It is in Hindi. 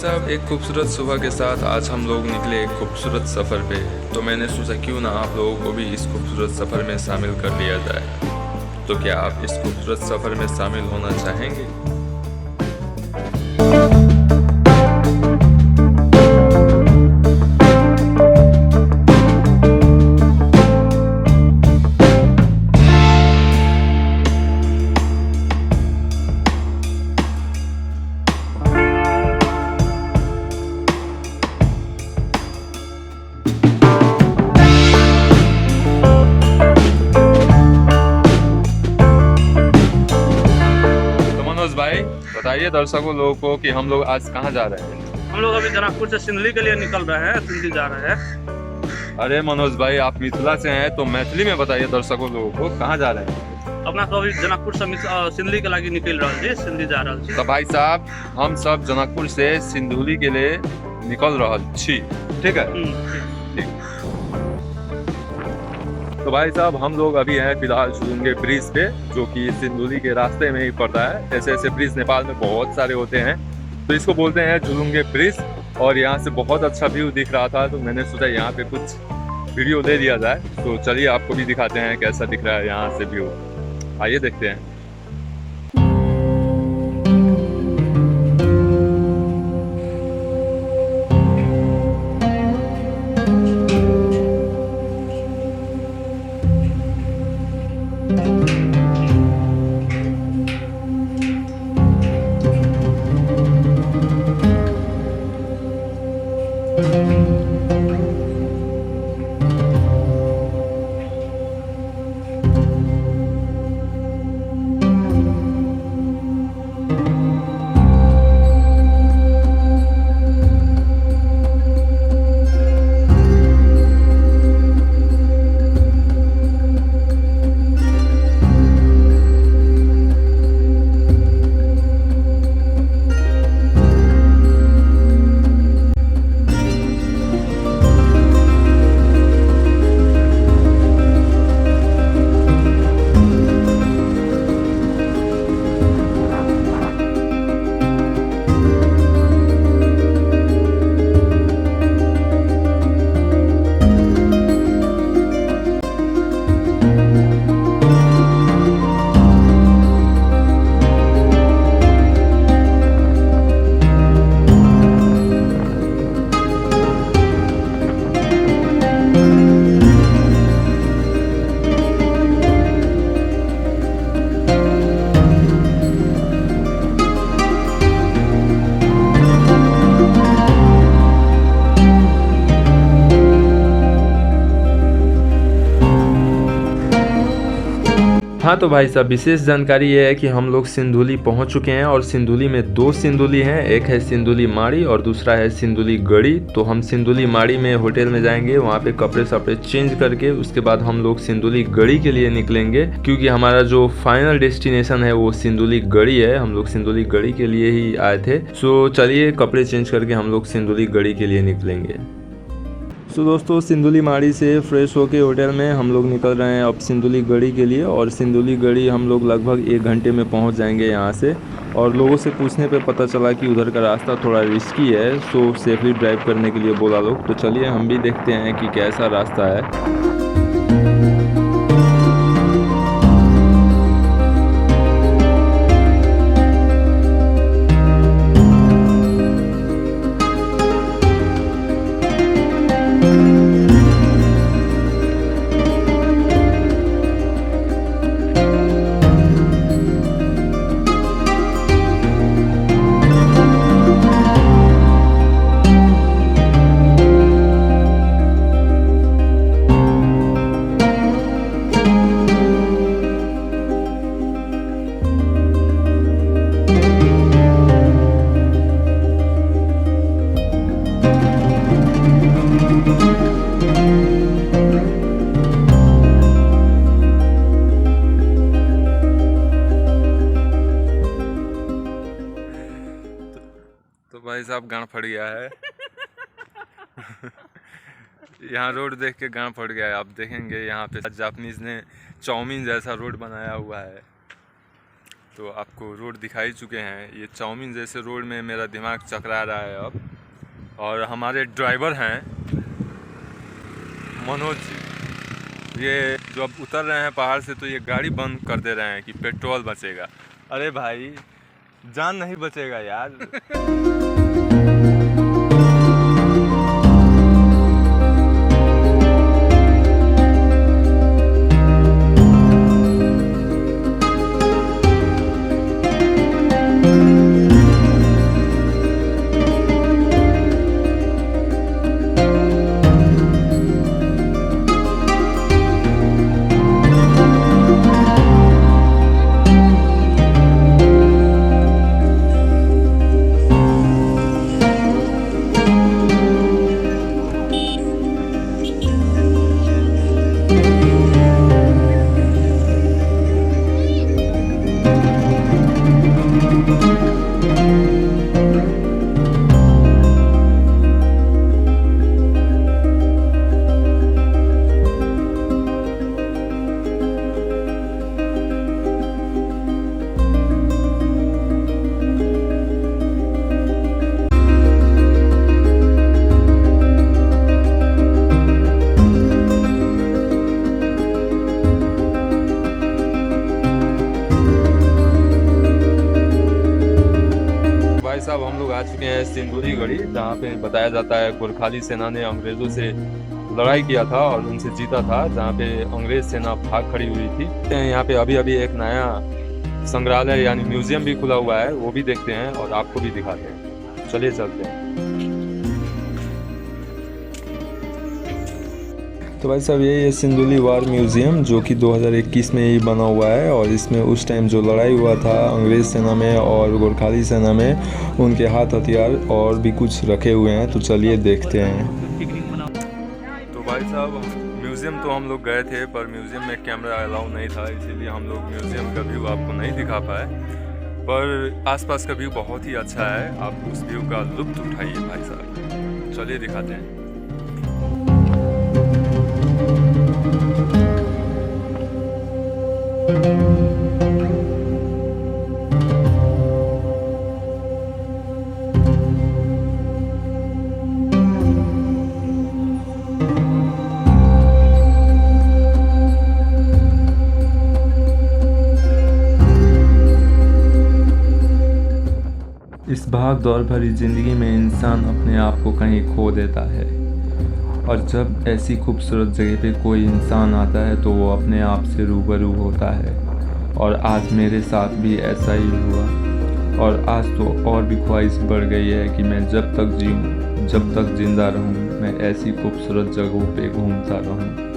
साहब, एक खूबसूरत सुबह के साथ आज हम लोग निकले एक खूबसूरत सफ़र पे। तो मैंने सोचा क्यों ना आप लोगों को भी इस खूबसूरत सफ़र में शामिल कर लिया जाए। तो क्या आप इस खूबसूरत सफ़र में शामिल होना चाहेंगे? मनोज भाई, बताइए दर्शकों लोगों को कि हम लोग आज कहाँ जा रहे हैं। हम लोग अभी जनकपुर से सिंदली के लिए निकल रहे हैं, सिंदली जा रहे हैं। अरे मनोज भाई, आप मिथिला से हैं तो मैथिली में बताइए दर्शकों लोगों को कहाँ जा रहे हैं। अपना तो अभी जनकपुर से सिंदली के लागी निकल रहा है, सिंदली जा रहा है। तो भाई साहब, हम सब जनकपुर से सिंधुली के लिए निकल रहा छी, ठीक है। ठीक। तो भाई साहब, हम लोग अभी हैं फिलहाल झुलुंगे ब्रिज पे, जो कि सिंधुली के रास्ते में ही पड़ता है। ऐसे ऐसे ब्रिज नेपाल में बहुत सारे होते हैं, तो इसको बोलते हैं झुलुंगे ब्रिज। और यहाँ से बहुत अच्छा व्यू दिख रहा था, तो मैंने सोचा यहाँ पे कुछ वीडियो ले लिया जाए। तो चलिए आपको भी दिखाते हैं कैसा दिख रहा है यहाँ से व्यू। आइए देखते हैं। हाँ तो भाई साहब, विशेष जानकारी ये है कि हम लोग सिंधुली पहुंच चुके हैं और सिंधुली में दो सिंधुली हैं। एक है सिंधुली माड़ी और दूसरा है सिंधुली गड़ी। तो हम सिंधुली माड़ी में होटल में जाएंगे, वहाँ पे कपड़े सपड़े चेंज करके उसके बाद हम लोग सिंधुली गड़ी के लिए निकलेंगे, क्योंकि हमारा जो फाइनल डेस्टिनेशन है वो सिंधुली गड़ी है। हम लोग सिंधुली गड़ी के लिए ही आए थे। सो चलिए कपड़े चेंज करके हम लोग सिंधुली गड़ी के लिए निकलेंगे। तो दोस्तों, सिंधुली माड़ी से फ्रेश होके होटल में हम लोग निकल रहे हैं अब सिंधुली गड़ी के लिए। और सिंधुली गड़ी हम लोग लगभग 1 घंटे में पहुंच जाएंगे यहाँ से। और लोगों से पूछने पे पता चला कि उधर का रास्ता थोड़ा रिस्की है, सो सेफली ड्राइव करने के लिए बोला लोग। तो चलिए हम भी देखते हैं कि कैसा रास्ता है। तो भाई साहब, गांड फट गया है। यहाँ रोड देख के गांड फट गया है। आप देखेंगे यहाँ पे जापानीज ने चाउमीन जैसा रोड बनाया हुआ है। तो आपको रोड दिखाई चुके हैं। ये चाउमीन जैसे रोड में मेरा दिमाग चकरा रहा है अब। और हमारे ड्राइवर हैं मनोज जी, ये जो अब उतर रहे हैं पहाड़ से तो ये गाड़ी बंद कर दे रहे हैं कि पेट्रोल बचेगा। अरे भाई जान नहीं बचेगा यार। साहब हम लोग आ चुके हैं सिंदूरी गढ़ी, जहाँ पे बताया जाता है गोरखाली सेना ने अंग्रेजों से लड़ाई किया था और उनसे जीता था, जहाँ पे अंग्रेज सेना भाग खड़ी हुई थी। यहाँ पे अभी अभी एक नया संग्रहालय यानी म्यूजियम भी खुला हुआ है, वो भी देखते हैं और आपको भी दिखाते हैं। चलिए चलते हैं। तो भाई साहब ये सिंदूली वार म्यूज़ियम जो कि 2021 में ही बना हुआ है और इसमें उस टाइम जो लड़ाई हुआ था अंग्रेज़ सेना में और गोरखाली सेना में, उनके हाथ हथियार और भी कुछ रखे हुए हैं। तो चलिए देखते हैं। तो भाई साहब म्यूज़ियम तो हम लोग गए थे, पर म्यूज़ियम में कैमरा अलाउ नहीं था, इसीलिए हम लोग म्यूज़ियम का व्यू आपको नहीं दिखा पाए। पर आसपास का व्यू बहुत ही अच्छा है, आप उस व्यू का लुत्फ़ उठाइए भाई साहब। चलिए दिखाते हैं। इस भाग दौड़ भरी ज़िंदगी में इंसान अपने आप को कहीं खो देता है, और जब ऐसी खूबसूरत जगह पे कोई इंसान आता है तो वो अपने आप से रूबरू होता है। और आज मेरे साथ भी ऐसा ही हुआ, और आज तो और भी ख्वाहिश बढ़ गई है कि मैं जब तक जीऊँ, जब तक ज़िंदा रहूँ, मैं ऐसी खूबसूरत जगहों पे घूमता रहूँ।